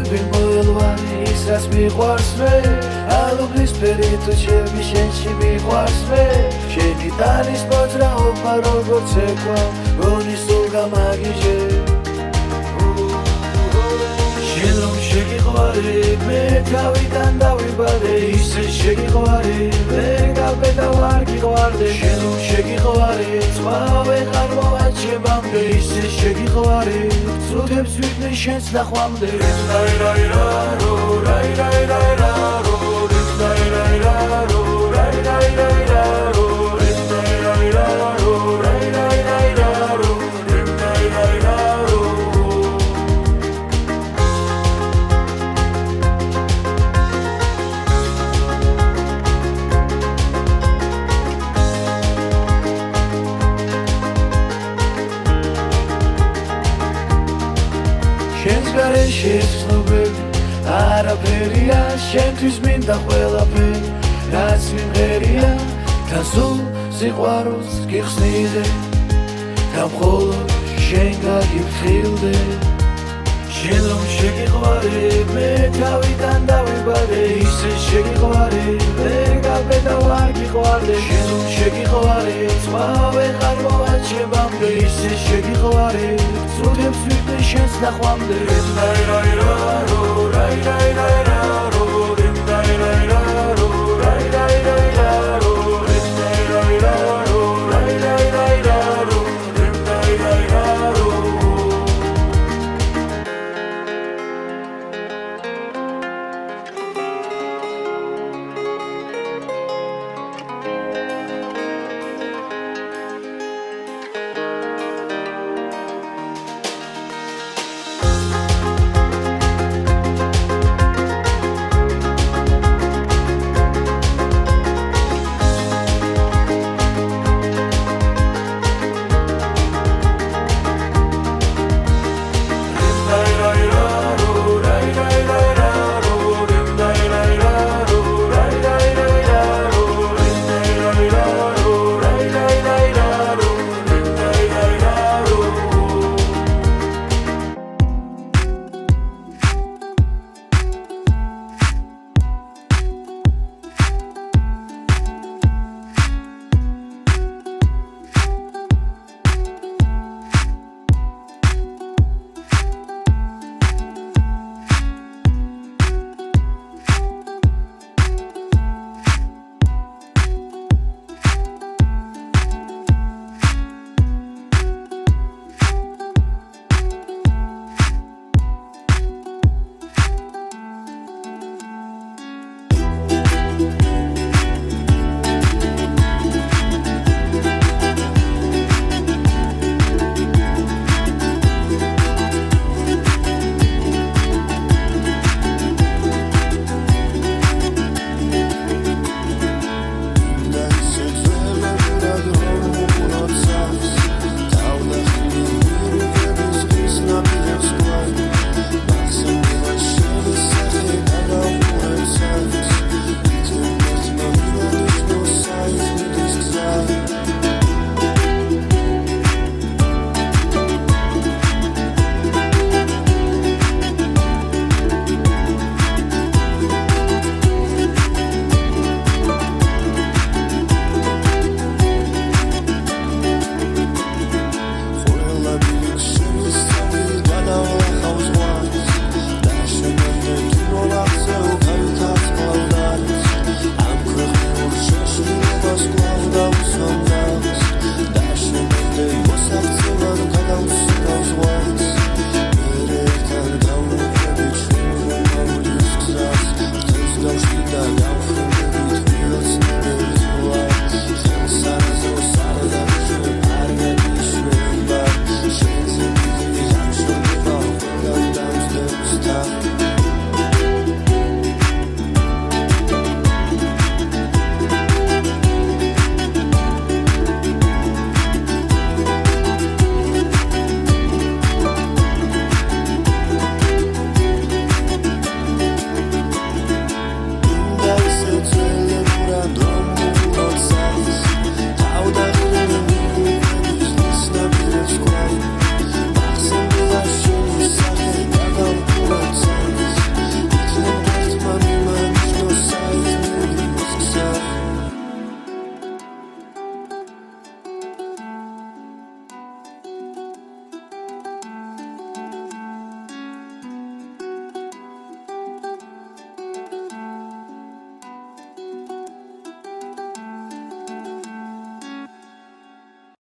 Kovები moelvari isras miqvars me Alublis peri tu ჩემი შენში მიყვარს მე შენი ტანის მოძრაობა როგორც ეკვა გონი სულ გამაგიჟე შენ რომ შეგიყვარე მე თავიდან დავიბადე ისე შეგიყვარე ვერ გავბედა ვარ გიყვარდე შენ რომ შეგიყვარე წყავე ხარ მოვაჩებამდე ისე შეგიყვარე წუთებს ვიდნენ შენს ნახვამდე რაი რაი რო რაი რაი რაი რო რაი რაი რო რაი რაი რაი რო რაი რაი რო რაი რაი რაი რო რაი რაი რო შენს გარეშე ცნობები არაფერია შენთვის მინდა ყველაფერი რაც მიმღერია თან სულ სიყვარულს გიხსნიდე და მხოლოდ შენ გაგიფრთხილდე შენ რომ შეგიყვარე მე თავიდან დავიბადე ისე შეგიყვარე ვერ გავბედა ვარ გიყვარდე შენ რომ შეგიყვარე წყავე ხარ მოვაჩებამდე ისე შეგიყვარე წუთებს ვიყვე შენს ნახვამდე რაი რაი რო